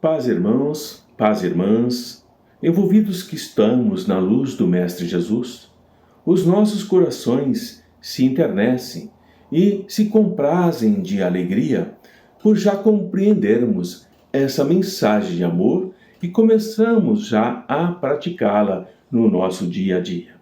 paz irmãs, envolvidos que estamos na luz do Mestre Jesus, os nossos corações se enternecem e se comprazem de alegria por já compreendermos essa mensagem de amor e começamos já a praticá-la no nosso dia a dia.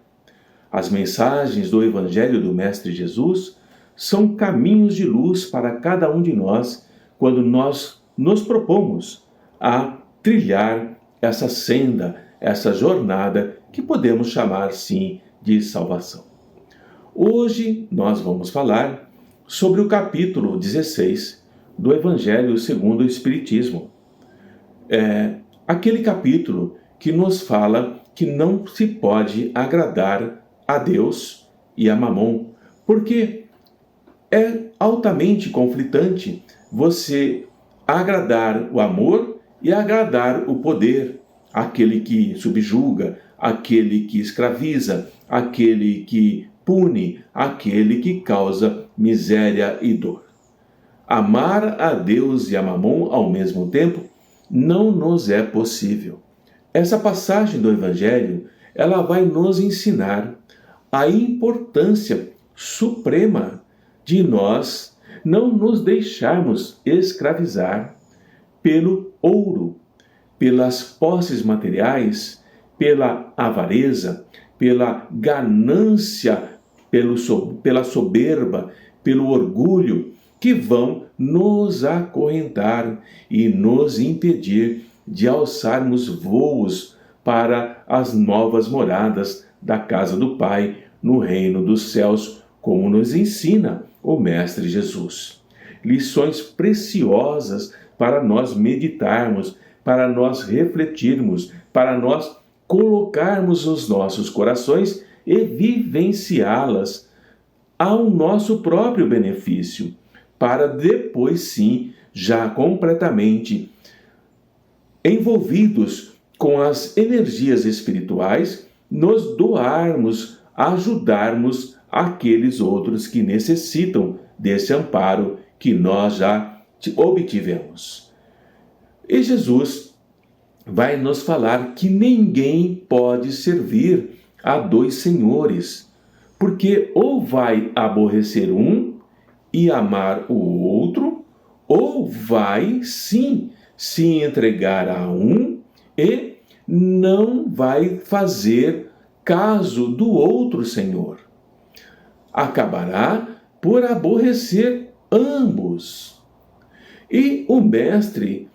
As mensagens do Evangelho do Mestre Jesus são caminhos de luz para cada um de nós quando nós nos propomos a trilhar essa senda, essa jornada que podemos chamar, sim, de salvação. Hoje nós vamos falar sobre o capítulo 16 do Evangelho segundo o Espiritismo. Aquele capítulo que nos fala que não se pode agradar a Deus e a Mamon, porque é altamente conflitante você agradar o amor e agradar o poder, aquele que subjuga, aquele que escraviza, aquele que pune, aquele que causa miséria e dor. Amar a Deus e a Mamon ao mesmo tempo não nos é possível. Essa passagem do Evangelho, ela vai nos ensinar a importância suprema de nós não nos deixarmos escravizar pelo ouro, pelas posses materiais, pela avareza, pela ganância, pela soberba, pelo orgulho, que vão nos acorrentar e nos impedir de alçarmos voos para as novas moradas da casa do Pai no reino dos céus, como nos ensina o Mestre Jesus. Lições preciosas para nós meditarmos, para nós refletirmos, para nós colocarmos os nossos corações e vivenciá-las ao nosso próprio benefício, para depois sim, já completamente envolvidos com as energias espirituais, nos doarmos, ajudarmos aqueles outros que necessitam desse amparo que nós já obtivemos. E Jesus vai nos falar que ninguém pode servir a dois senhores, porque ou vai aborrecer um e amar o outro, ou vai sim se entregar a um e não vai fazer caso do outro senhor. Acabará por aborrecer ambos. E o Mestre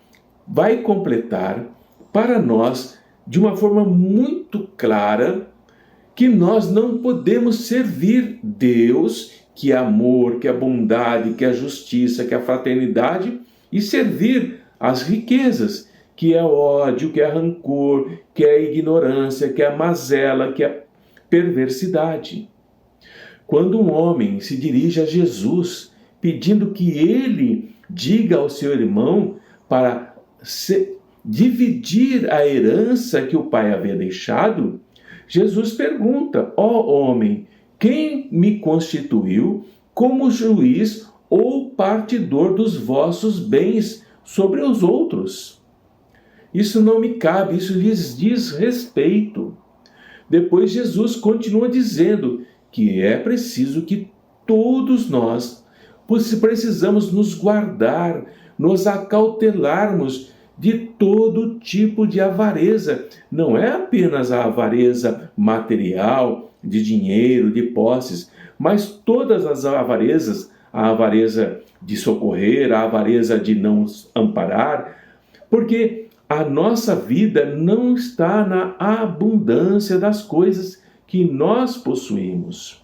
vai completar para nós, de uma forma muito clara, que nós não podemos servir Deus, que é amor, que é bondade, que é justiça, que é fraternidade, e servir as riquezas, que é ódio, que é rancor, que é ignorância, que é mazela, que é perversidade. Quando um homem se dirige a Jesus, pedindo que ele diga ao seu irmão para dividir a herança que o pai havia deixado, Jesus pergunta: ó homem, quem me constituiu como juiz ou partidor dos vossos bens sobre os outros? Isso não me cabe, isso lhes diz respeito. Depois Jesus continua dizendo que é preciso que todos nós precisamos nos guardar, nos acautelarmos de todo tipo de avareza. Não é apenas a avareza material, de dinheiro, de posses, mas todas as avarezas, a avareza de socorrer, a avareza de não amparar, porque a nossa vida não está na abundância das coisas que nós possuímos.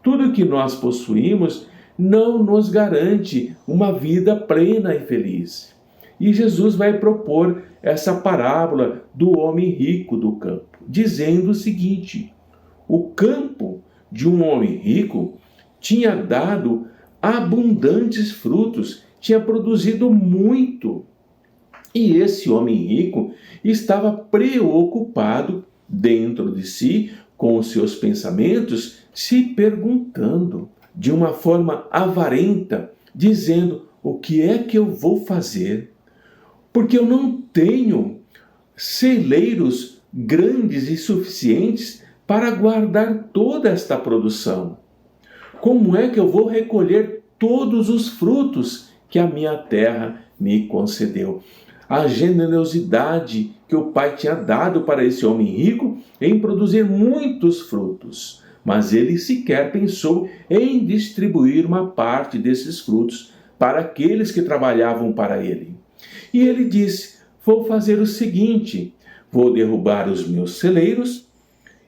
Tudo que nós possuímos não nos garante uma vida plena e feliz. E Jesus vai propor essa parábola do homem rico do campo, dizendo o seguinte: o campo de um homem rico tinha dado abundantes frutos, tinha produzido muito. E esse homem rico estava preocupado dentro de si, com os seus pensamentos, se perguntando de uma forma avarenta, dizendo: o que é que eu vou fazer? porque eu não tenho celeiros grandes e suficientes para guardar toda esta produção. Como é que eu vou recolher todos os frutos que a minha terra me concedeu? A generosidade que o pai tinha dado para esse homem rico em produzir muitos frutos, mas ele sequer pensou em distribuir uma parte desses frutos para aqueles que trabalhavam para ele. E ele disse: vou fazer o seguinte, vou derrubar os meus celeiros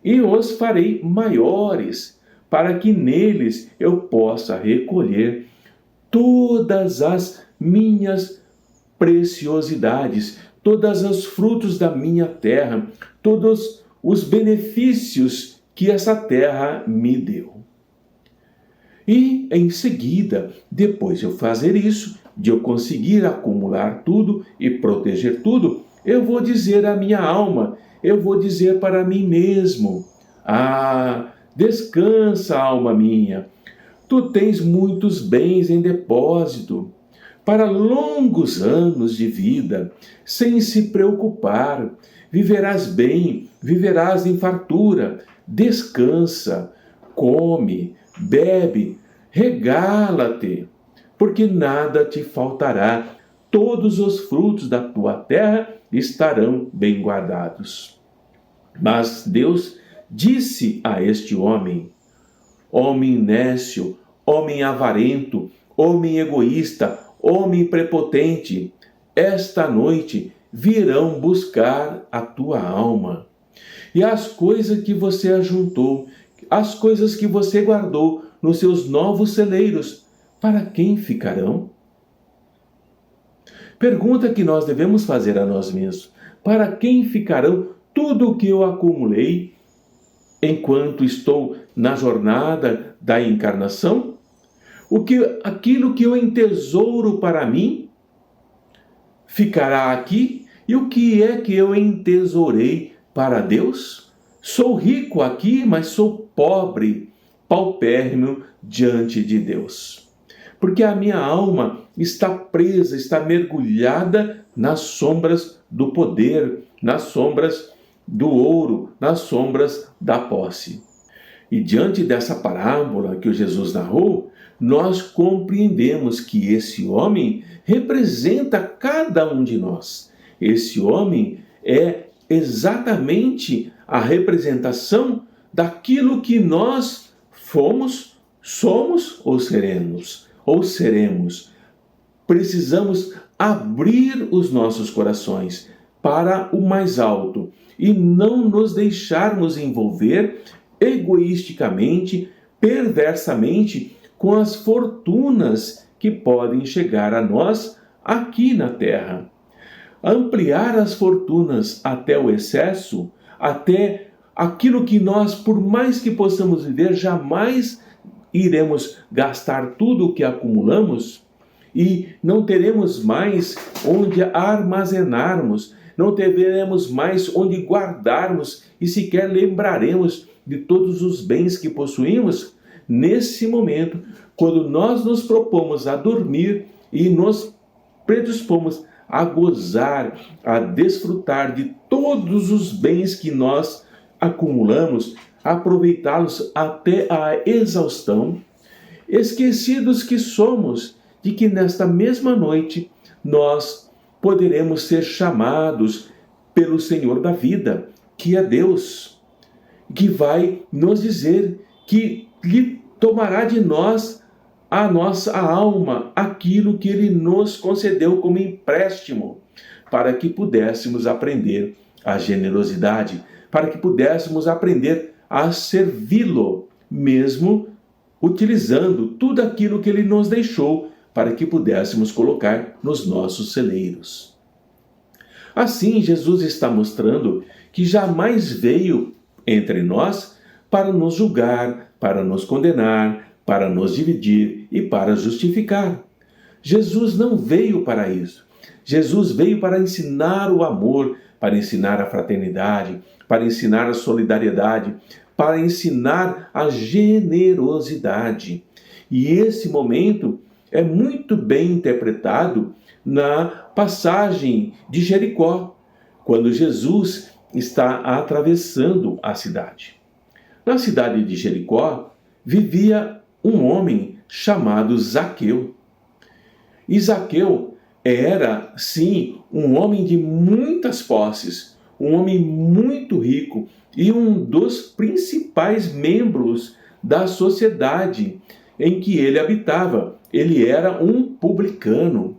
e os farei maiores, para que neles eu possa recolher todas as minhas preciosidades, todos os frutos da minha terra, todos os benefícios que essa terra me deu. E em seguida, depois de eu fazer isso, de eu conseguir acumular tudo e proteger tudo, eu vou dizer à minha alma, eu vou dizer para mim mesmo: ah, descansa, alma minha, tu tens muitos bens em depósito para longos anos de vida, sem se preocupar. Viverás bem, viverás em fartura. Descansa, come, bebe, regala-te, porque nada te faltará. Todos os frutos da tua terra estarão bem guardados. Mas Deus disse a este homem: homem nécio, homem avarento, homem egoísta, homem prepotente, esta noite virão buscar a tua alma. E as coisas que você ajuntou, as coisas que você guardou nos seus novos celeiros, para quem ficarão? Pergunta que nós devemos fazer a nós mesmos: para quem ficarão tudo o que eu acumulei enquanto estou na jornada da encarnação? Aquilo que eu entesouro para mim ficará aqui? E o que é que eu entesourei para Deus? Sou rico aqui, mas sou pobre, paupérrimo diante de Deus. Porque a minha alma está presa, está mergulhada nas sombras do poder, nas sombras do ouro, nas sombras da posse. E diante dessa parábola que o Jesus narrou, nós compreendemos que esse homem representa cada um de nós. Esse homem é exatamente a representação daquilo que nós fomos, somos ou seremos. Precisamos abrir os nossos corações para o mais alto e não nos deixarmos envolver egoisticamente, perversamente, com as fortunas que podem chegar a nós aqui na terra. Ampliar as fortunas até o excesso, até aquilo que nós, por mais que possamos viver, jamais iremos gastar tudo o que acumulamos e não teremos mais onde armazenarmos, não teremos mais onde guardarmos e sequer lembraremos de todos os bens que possuímos. Nesse momento, quando nós nos propomos a dormir e nos predispomos a gozar, a desfrutar de todos os bens que nós acumulamos, aproveitá-los até a exaustão, esquecidos que somos de que nesta mesma noite nós poderemos ser chamados pelo Senhor da vida, que é Deus, que vai nos dizer que lhe tomará de nós a nossa alma, aquilo que Ele nos concedeu como empréstimo, para que pudéssemos aprender a generosidade, para que pudéssemos aprender a servi-lo, mesmo utilizando tudo aquilo que Ele nos deixou, para que pudéssemos colocar nos nossos celeiros. Assim, Jesus está mostrando que jamais veio entre nós para nos julgar, para nos condenar, para nos dividir e para justificar. Jesus não veio para isso. Jesus veio para ensinar o amor, para ensinar a fraternidade, para ensinar a solidariedade, para ensinar a generosidade. E esse momento é muito bem interpretado na passagem de Jericó, quando Jesus está atravessando a cidade. Na cidade de Jericó vivia um homem chamado Zaqueu. E Zaqueu era, sim, um homem de muitas posses, um homem muito rico e um dos principais membros da sociedade em que ele habitava. Ele era um publicano.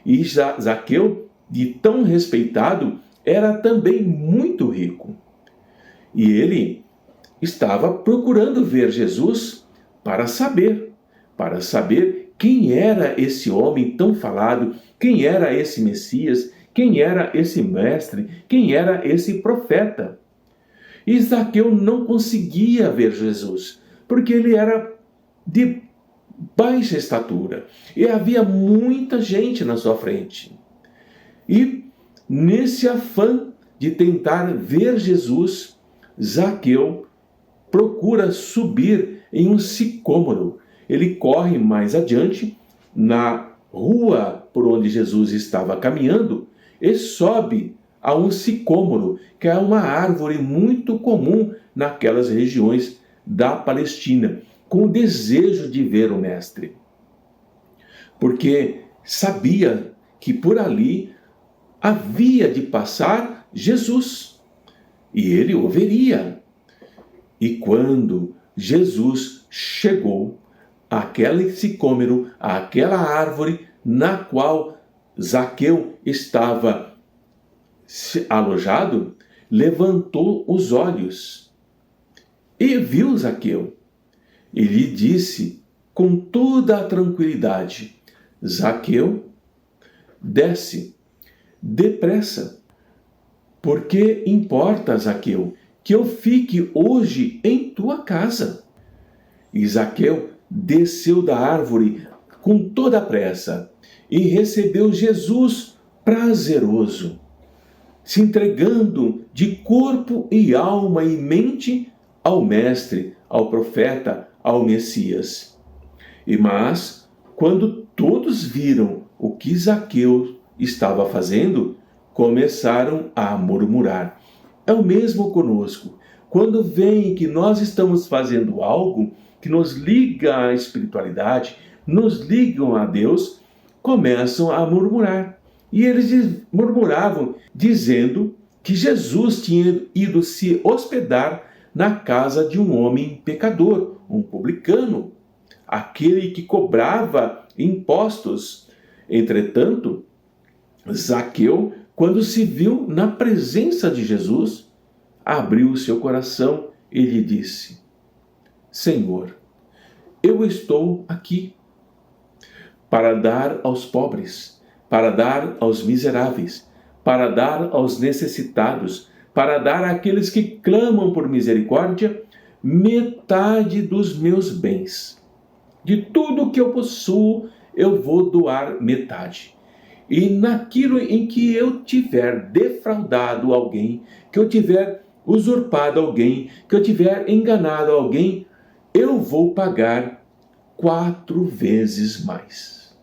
E Zaqueu, de tão respeitado, era também muito rico. E ele estava procurando ver Jesus para saber quem era esse homem tão falado, quem era esse Messias, quem era esse mestre, quem era esse profeta. E Zaqueu não conseguia ver Jesus, porque ele era de baixa estatura e havia muita gente na sua frente. E nesse afã de tentar ver Jesus, Zaqueu procura subir em um sicômoro. Ele corre mais adiante, na rua por onde Jesus estava caminhando, e sobe a um sicômoro, que é uma árvore muito comum naquelas regiões da Palestina, com o desejo de ver o Mestre. Porque sabia que por ali havia de passar Jesus, e ele o veria. E quando Jesus chegou àquele sicômoro, àquela árvore na qual Zaqueu estava alojado, levantou os olhos e viu Zaqueu. E lhe disse com toda a tranquilidade: Zaqueu, desce depressa. Porque importa, Zaqueu, que eu fique hoje em tua casa? E Zaqueu desceu da árvore com toda a pressa e recebeu Jesus prazeroso, se entregando de corpo e alma e mente ao Mestre, ao profeta, ao Messias. Mas, quando todos viram o que Zaqueu estava fazendo, começaram a murmurar. É o mesmo conosco. Quando veem que nós estamos fazendo algo que nos liga à espiritualidade, nos ligam a Deus, começam a murmurar. E eles murmuravam, dizendo que Jesus tinha ido se hospedar na casa de um homem pecador, um publicano, aquele que cobrava impostos. Entretanto, Zaqueu, quando se viu na presença de Jesus, abriu o seu coração e lhe disse: Senhor, eu estou aqui para dar aos pobres, para dar aos miseráveis, para dar aos necessitados, para dar àqueles que clamam por misericórdia, metade dos meus bens. De tudo que eu possuo, eu vou doar metade. E naquilo em que eu tiver defraudado alguém, que eu tiver usurpado alguém, que eu tiver enganado alguém, eu vou pagar 4 vezes mais.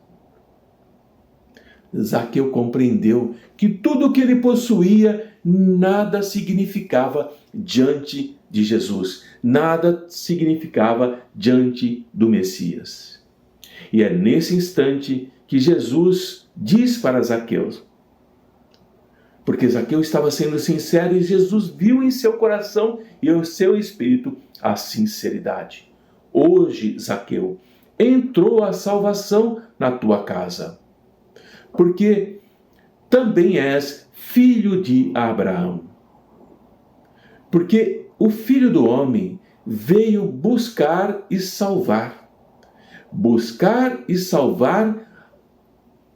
Zaqueu compreendeu que tudo o que ele possuía nada significava diante de Jesus, nada significava diante do Messias. E é nesse instante que Jesus diz para Zaqueu, porque Zaqueu estava sendo sincero e Jesus viu em seu coração e em seu espírito a sinceridade. Hoje, Zaqueu, entrou a salvação na tua casa, porque também és filho de Abraão. Porque o Filho do Homem veio buscar e salvar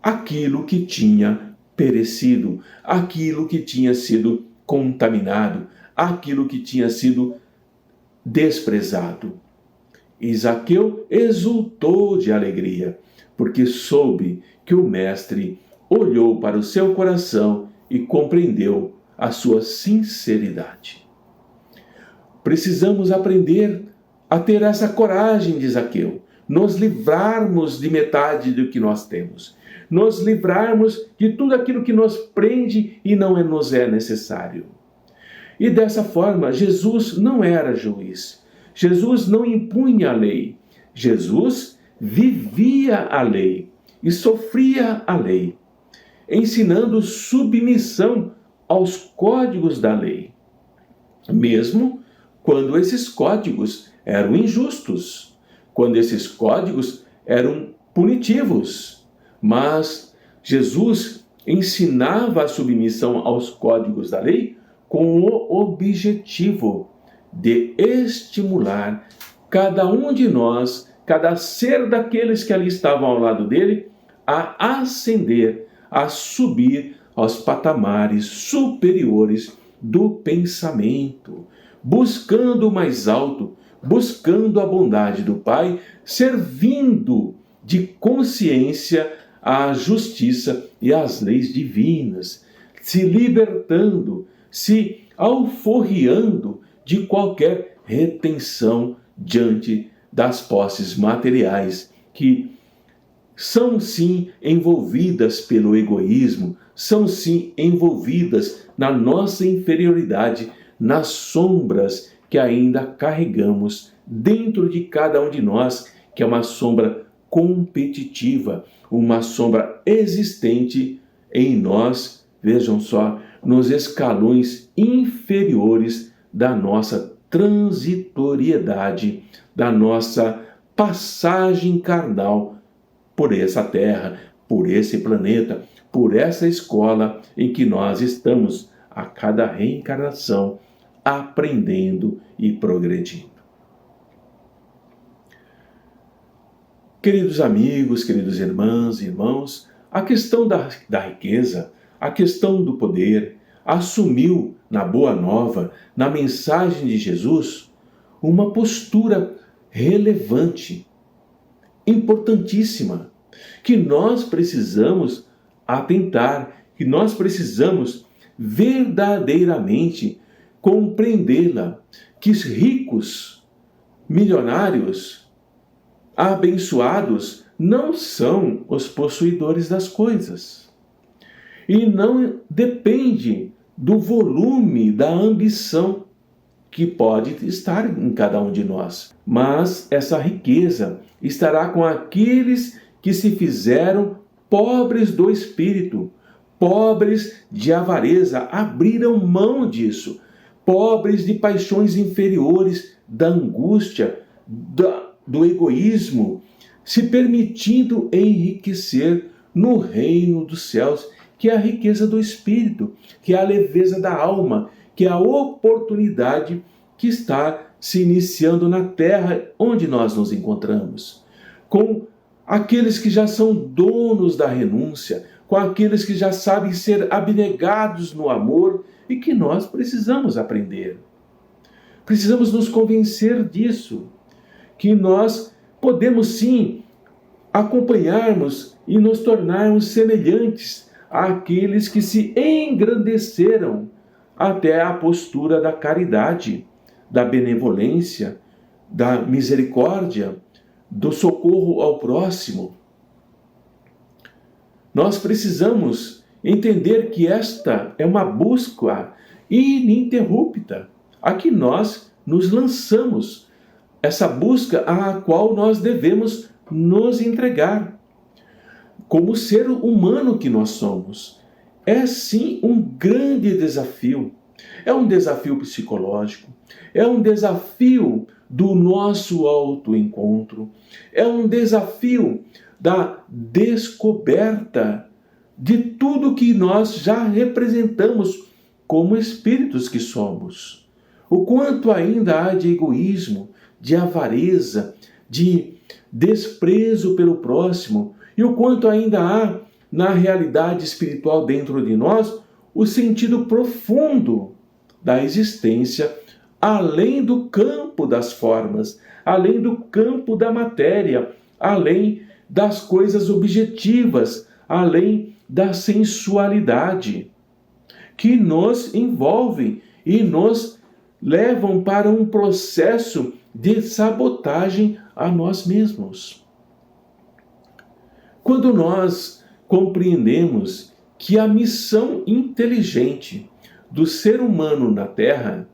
aquilo que tinha perecido, aquilo que tinha sido contaminado, aquilo que tinha sido desprezado. E Zaqueu exultou de alegria, porque soube que o Mestre olhou para o seu coração e compreendeu a sua sinceridade. Precisamos aprender a ter essa coragem de Zaqueu, nos livrarmos de metade do que nós temos, nos livrarmos de tudo aquilo que nos prende e não nos é necessário. E dessa forma, Jesus não era juiz. Jesus não impunha a lei. Jesus vivia a lei e sofria a lei, ensinando submissão aos códigos da lei, mesmo quando esses códigos eram injustos, quando esses códigos eram punitivos. Mas Jesus ensinava a submissão aos códigos da lei com o objetivo de estimular cada um de nós, cada ser daqueles que ali estavam ao lado dele, a ascender, a subir aos patamares superiores do pensamento, buscando o mais alto, buscando a bondade do Pai, servindo de consciência à justiça e às leis divinas, se libertando, se alforriando de qualquer retenção diante das posses materiais que são sim envolvidas pelo egoísmo, são sim envolvidas na nossa inferioridade, nas sombras que ainda carregamos dentro de cada um de nós, que é uma sombra competitiva, uma sombra existente em nós, vejam só, nos escalões inferiores da nossa transitoriedade, da nossa passagem carnal por essa terra, por esse planeta, por essa escola em que nós estamos a cada reencarnação aprendendo e progredindo. Queridos amigos, queridos irmãs e irmãos, a questão da riqueza, a questão do poder, assumiu na Boa Nova, na mensagem de Jesus, uma postura relevante, importantíssima, que nós precisamos atentar, que nós precisamos verdadeiramente compreendê-la, que os ricos, milionários, abençoados, não são os possuidores das coisas. E não depende do volume da ambição que pode estar em cada um de nós. Mas essa riqueza estará com aqueles que se fizeram pobres do espírito, pobres de avareza, abriram mão disso, pobres de paixões inferiores, da angústia, do egoísmo, se permitindo enriquecer no reino dos céus, que é a riqueza do espírito, que é a leveza da alma, que é a oportunidade que está se iniciando na terra onde nós nos encontramos. Com aqueles que já são donos da renúncia, com aqueles que já sabem ser abnegados no amor e que nós precisamos aprender. Precisamos nos convencer disso, que nós podemos sim acompanharmos e nos tornarmos semelhantes àqueles que se engrandeceram até a postura da caridade, da benevolência, da misericórdia, do socorro ao próximo. Nós precisamos entender que esta é uma busca ininterrupta, a que nós nos lançamos, essa busca à qual nós devemos nos entregar. Como ser humano que nós somos, é sim um grande desafio. É um desafio psicológico, é um desafio do nosso autoencontro, é um desafio da descoberta de tudo que nós já representamos como espíritos que somos. O quanto ainda há de egoísmo, de avareza, de desprezo pelo próximo, e o quanto ainda há na realidade espiritual dentro de nós o sentido profundo da existência, além do campo das formas, além do campo da matéria, além das coisas objetivas, além da sensualidade, que nos envolvem e nos levam para um processo de sabotagem a nós mesmos. Quando nós compreendemos que a missão inteligente do ser humano na Terra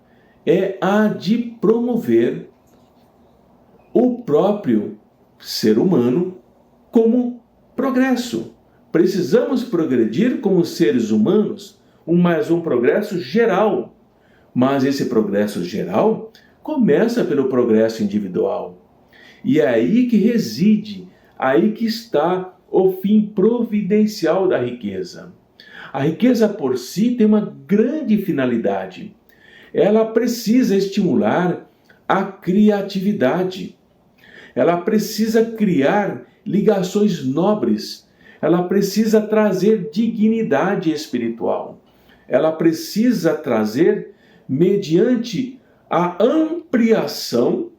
é a de promover o próprio ser humano como progresso. Precisamos progredir como seres humanos, mas um progresso geral. Mas esse progresso geral começa pelo progresso individual. E é aí que reside, aí que está o fim providencial da riqueza. A riqueza por si tem uma grande finalidade. Ela precisa estimular a criatividade. Ela precisa criar ligações nobres. Ela precisa trazer dignidade espiritual. Ela precisa trazer, mediante a ampliação,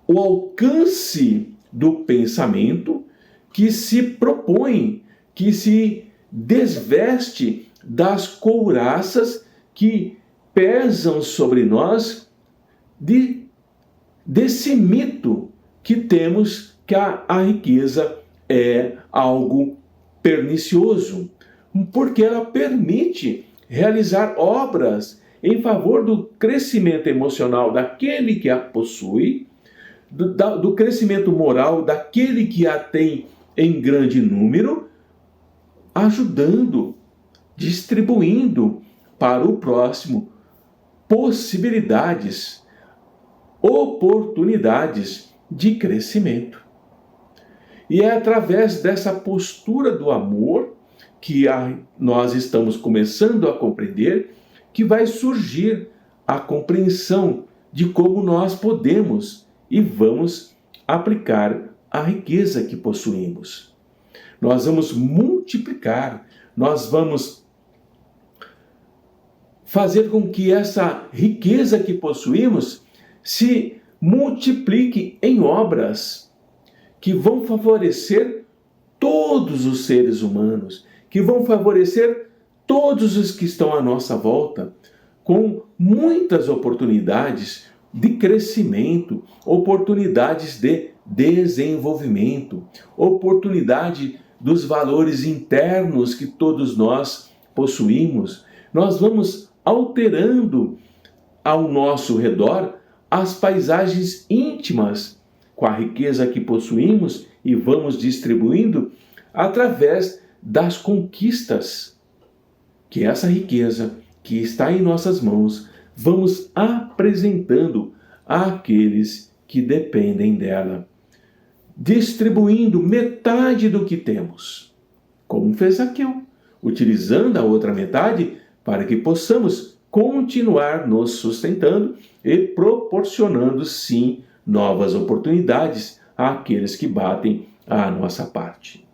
o alcance do pensamento que se propõe, que se desveste das couraças que pesam sobre nós desse mito que temos que a riqueza é algo pernicioso, porque ela permite realizar obras em favor do crescimento emocional daquele que a possui, do crescimento moral daquele que a tem em grande número, ajudando, distribuindo para o próximo possibilidades, oportunidades de crescimento. E é através dessa postura do amor que nós estamos começando a compreender que vai surgir a compreensão de como nós podemos e vamos aplicar a riqueza que possuímos. Nós vamos multiplicar, nós vamos fazer com que essa riqueza que possuímos se multiplique em obras que vão favorecer todos os seres humanos, que vão favorecer todos os que estão à nossa volta, com muitas oportunidades de crescimento, oportunidades de desenvolvimento, oportunidade dos valores internos que todos nós possuímos. Nós vamos alterando ao nosso redor as paisagens íntimas com a riqueza que possuímos e vamos distribuindo através das conquistas que essa riqueza que está em nossas mãos vamos apresentando àqueles que dependem dela, distribuindo metade do que temos, como fez Zaqueu, utilizando a outra metade para que possamos continuar nos sustentando e proporcionando, sim, novas oportunidades àqueles que batem à nossa parte.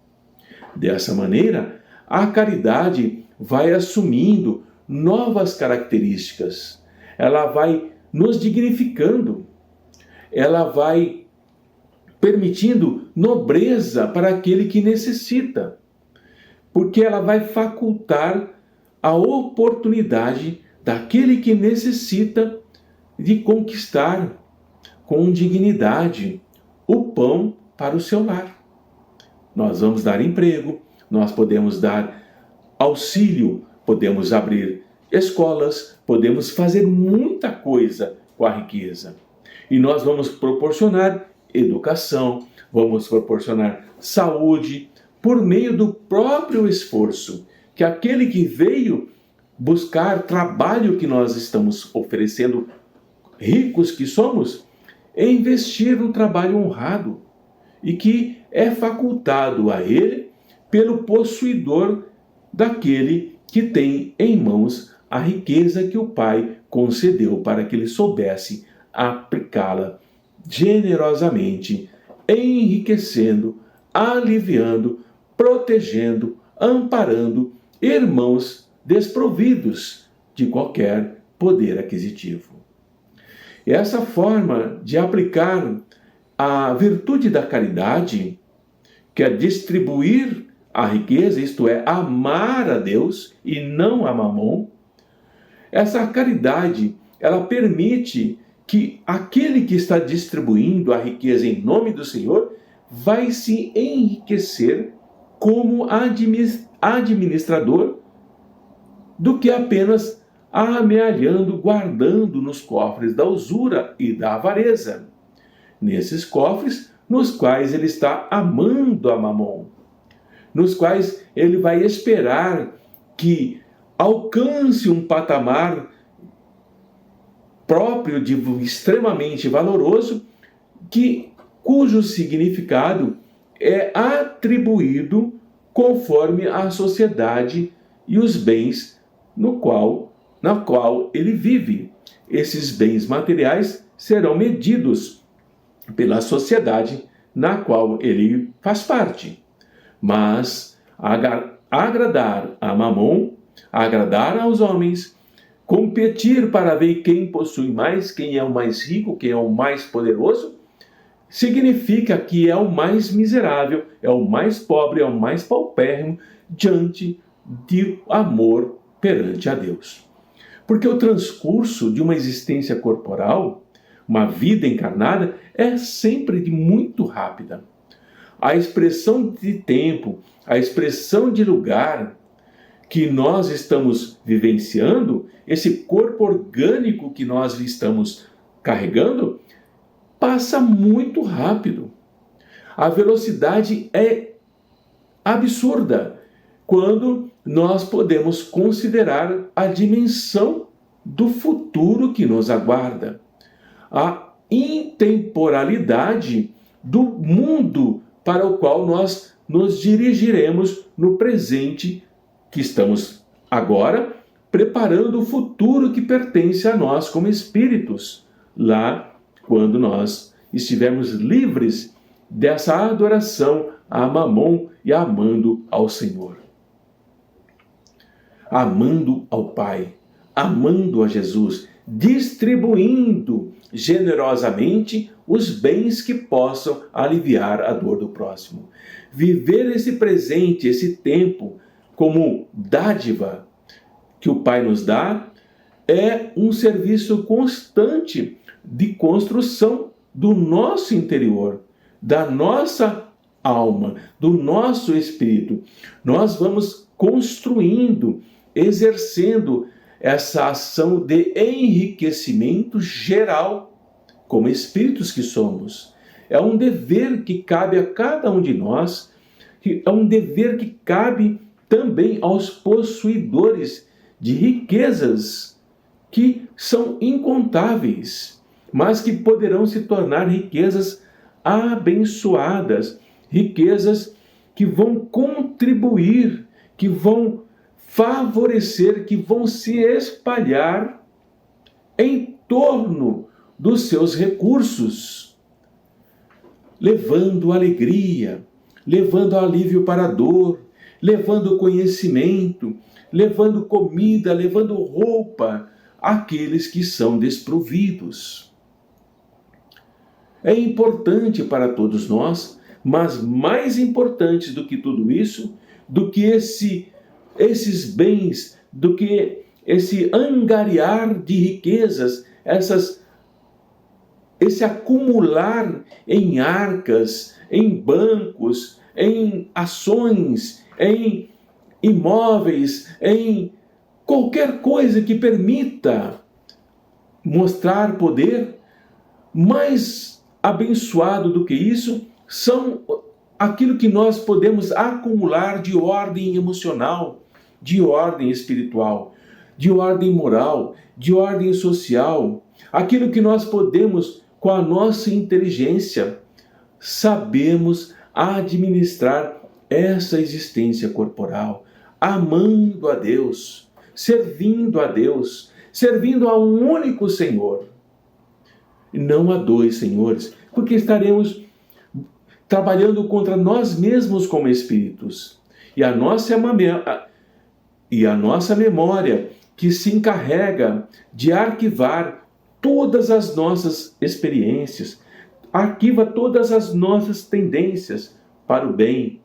Dessa maneira, a caridade vai assumindo novas características, ela vai nos dignificando, ela vai permitindo nobreza para aquele que necessita, porque ela vai facultar a oportunidade daquele que necessita de conquistar com dignidade o pão para o seu lar. Nós vamos dar emprego, nós podemos dar auxílio, podemos abrir escolas, podemos fazer muita coisa com a riqueza. E nós vamos proporcionar educação, vamos proporcionar saúde, por meio do próprio esforço que aquele que veio buscar trabalho que nós estamos oferecendo, ricos que somos, é investir no trabalho honrado e que é facultado a ele pelo possuidor daquele que tem em mãos a riqueza que o Pai concedeu para que ele soubesse aplicá-la generosamente, enriquecendo, aliviando, protegendo, amparando irmãos desprovidos de qualquer poder aquisitivo. Essa forma de aplicar a virtude da caridade, que é distribuir a riqueza, isto é, amar a Deus e não a Mamon, essa caridade, ela permite que aquele que está distribuindo a riqueza em nome do Senhor vai se enriquecer como administrador do que apenas amealhando, guardando nos cofres da usura e da avareza. Nesses cofres, nos quais ele está amando a Mamon, nos quais ele vai esperar que alcance um patamar próprio de extremamente valoroso, cujo significado é atribuído conforme a sociedade e os bens na qual ele vive. Esses bens materiais serão medidos pela sociedade na qual ele faz parte. Mas agradar a Mamon, agradar aos homens, competir para ver quem possui mais, quem é o mais rico, quem é o mais poderoso, significa que é o mais miserável, é o mais pobre, é o mais paupérrimo diante do amor perante a Deus. Porque o transcurso de uma existência corporal, uma vida encarnada, é sempre muito rápida. A expressão de tempo, a expressão de lugar que nós estamos vivenciando, esse corpo orgânico que nós estamos carregando, passa muito rápido. A velocidade é absurda quando nós podemos considerar a dimensão do futuro que nos aguarda. A intemporalidade do mundo para o qual nós nos dirigiremos no presente que estamos agora preparando o futuro que pertence a nós como espíritos, lá quando nós estivermos livres dessa adoração a Mamon e amando ao Senhor. Amando ao Pai, amando a Jesus, distribuindo generosamente os bens que possam aliviar a dor do próximo. Viver esse presente, esse tempo, como dádiva que o Pai nos dá, é um serviço constante de construção do nosso interior, da nossa alma, do nosso espírito. Nós vamos construindo, exercendo essa ação de enriquecimento geral, como espíritos que somos. É um dever que cabe a cada um de nós, é um dever que cabe também aos possuidores de riquezas que são incontáveis, mas que poderão se tornar riquezas abençoadas, riquezas que vão contribuir, que vão favorecer, que vão se espalhar em torno dos seus recursos, levando alegria, levando alívio para a dor, levando conhecimento, levando comida, levando roupa àqueles que são desprovidos. É importante para todos nós, mas mais importante do que tudo isso, do que esses bens, do que esse angariar de riquezas, esse acumular em arcas, em bancos, em ações, em imóveis, em qualquer coisa que permita mostrar poder. Mais abençoado do que isso são aquilo que nós podemos acumular de ordem emocional, de ordem espiritual, de ordem moral, de ordem social, aquilo que nós podemos, com a nossa inteligência, sabemos administrar essa existência corporal, amando a Deus, servindo a um único Senhor, e não a dois senhores, porque estaremos trabalhando contra nós mesmos como espíritos. E a nossa memória, que se encarrega de arquivar todas as nossas experiências, arquiva todas as nossas tendências para o bem,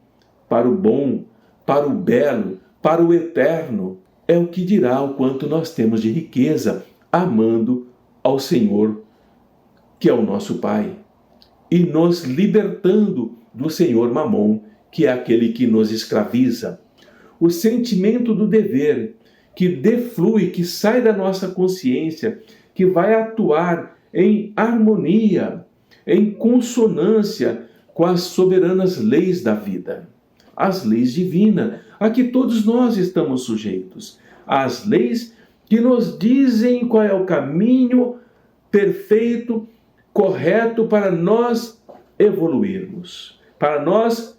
para o bom, para o belo, para o eterno, é o que dirá o quanto nós temos de riqueza amando ao Senhor, que é o nosso Pai, e nos libertando do Senhor Mamon, que é aquele que nos escraviza. O sentimento do dever, que deflui, que sai da nossa consciência, que vai atuar em harmonia, em consonância com as soberanas leis da vida. As leis divinas, a que todos nós estamos sujeitos. As leis que nos dizem qual é o caminho perfeito, correto para nós evoluirmos, para nós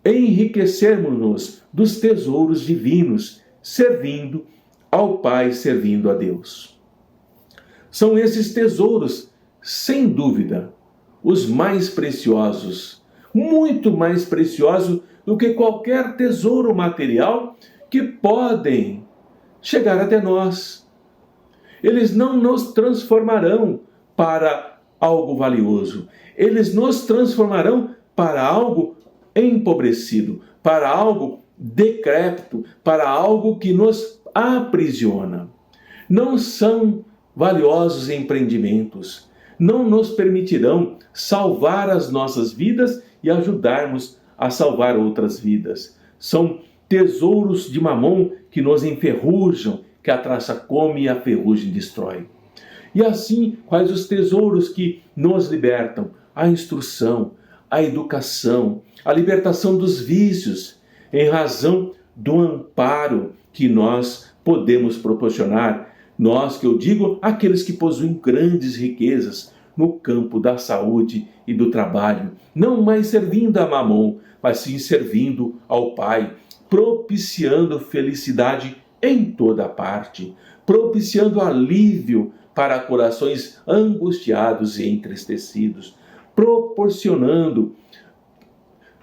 enriquecermos-nos dos tesouros divinos, servindo ao Pai, servindo a Deus. São esses tesouros, sem dúvida, os mais preciosos, muito mais preciosos do que qualquer tesouro material que podem chegar até nós. Eles não nos transformarão para algo valioso. Eles nos transformarão para algo empobrecido, para algo decrépito, para algo que nos aprisiona. Não são valiosos empreendimentos. Não nos permitirão salvar as nossas vidas e ajudarmos a salvar outras vidas. São tesouros de mamon que nos enferrujam, que a traça come e a ferrugem destrói. E assim, quais os tesouros que nos libertam? A instrução, a educação, a libertação dos vícios, em razão do amparo que nós podemos proporcionar. Nós, que eu digo, aqueles que possuem grandes riquezas no campo da saúde e do trabalho, não mais servindo a mamon, mas sim servindo ao Pai, propiciando felicidade em toda parte, propiciando alívio para corações angustiados e entristecidos, proporcionando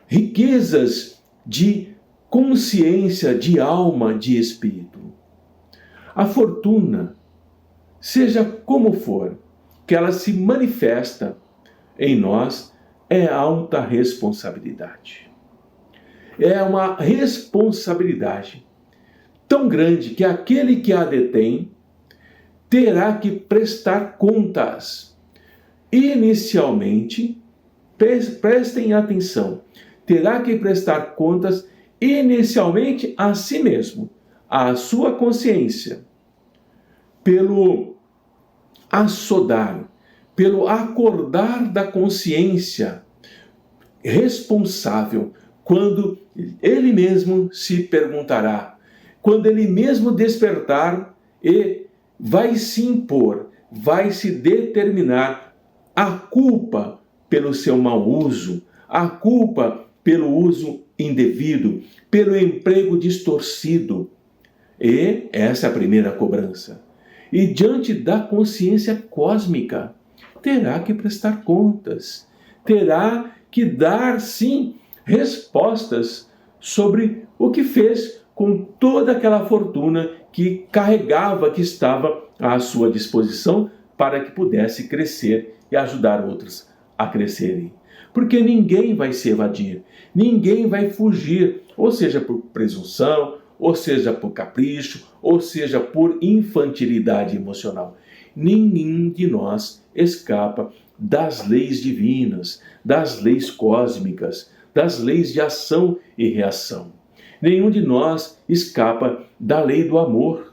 riquezas de consciência, de alma, de espírito. A fortuna, seja como for, que ela se manifesta em nós, é alta responsabilidade. É uma responsabilidade tão grande que aquele que a detém terá que prestar contas. Inicialmente, prestem atenção, terá que prestar contas inicialmente a si mesmo, à sua consciência, pelo assodar, pelo acordar da consciência responsável, quando ele mesmo se perguntará, quando ele mesmo despertar e vai se impor, vai se determinar a culpa pelo seu mau uso, a culpa pelo uso indevido, pelo emprego distorcido. E essa é a primeira cobrança. E diante da consciência cósmica, terá que prestar contas, terá que dar, sim, respostas sobre o que fez com toda aquela fortuna que carregava, que estava à sua disposição para que pudesse crescer e ajudar outros a crescerem. Porque ninguém vai se evadir, ninguém vai fugir, ou seja, por presunção, ou seja, por capricho, ou seja, por infantilidade emocional. Nenhum de nós escapa das leis divinas, das leis cósmicas, das leis de ação e reação. Nenhum de nós escapa da lei do amor.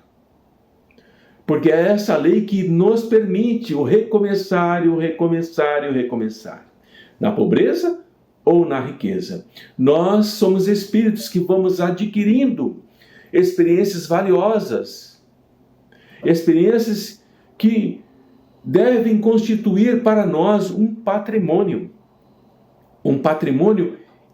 Porque é essa lei que nos permite o recomeçar e o recomeçar e o recomeçar. Na pobreza ou na riqueza. Nós somos espíritos que vamos adquirindo experiências valiosas. Experiências que devem constituir para nós um patrimônio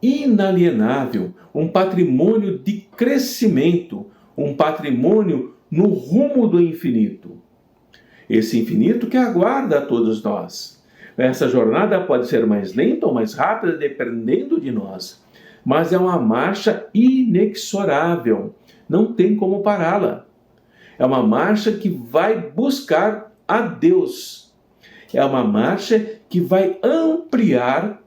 inalienável, um patrimônio de crescimento, um patrimônio no rumo do infinito. Esse infinito que aguarda a todos nós. Essa jornada pode ser mais lenta ou mais rápida, dependendo de nós, mas é uma marcha inexorável, não tem como pará-la. É uma marcha que vai buscar a Deus. É uma marcha que vai ampliar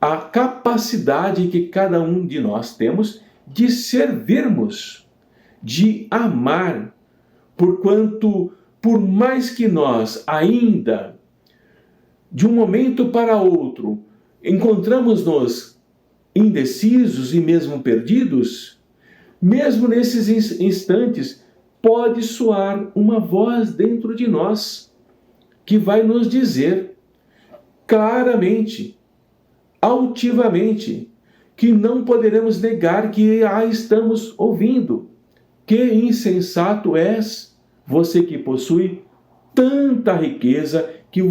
a capacidade que cada um de nós temos de servirmos, de amar, porquanto, por mais que nós de um momento para outro, encontramos-nos indecisos e mesmo perdidos, mesmo nesses instantes, pode soar uma voz dentro de nós que vai nos dizer claramente, altivamente, que não poderemos negar que a estamos ouvindo. Que insensato és, você que possui tanta riqueza, que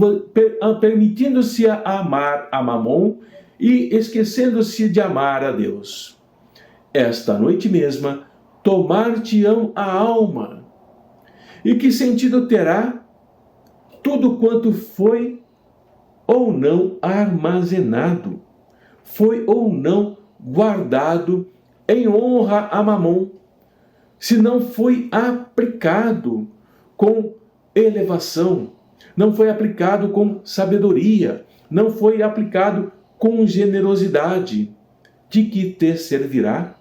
permitindo-se amar a Mamon e esquecendo-se de amar a Deus. Esta noite mesma, tomar-te-ão a alma. E que sentido terá tudo quanto foi ou não armazenado, foi ou não guardado em honra a Mamon, se não foi aplicado com elevação, não foi aplicado com sabedoria, não foi aplicado com generosidade, de que te servirá?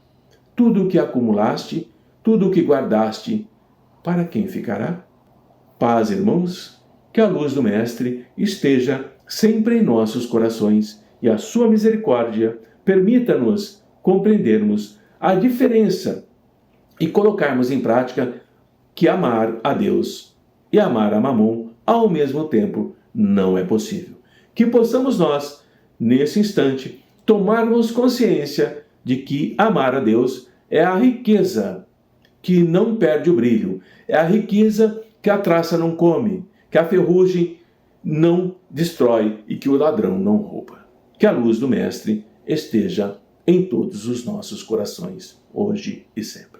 Tudo o que acumulaste, tudo o que guardaste, para quem ficará? Paz, irmãos, que a luz do Mestre esteja sempre em nossos corações e a sua misericórdia permita-nos compreendermos a diferença e colocarmos em prática que amar a Deus e amar a Mamon ao mesmo tempo não é possível. Que possamos nós, nesse instante, tomarmos consciência de que amar a Deus é a riqueza que não perde o brilho, é a riqueza que a traça não come, que a ferrugem não destrói e que o ladrão não rouba. Que a luz do Mestre esteja em todos os nossos corações, hoje e sempre.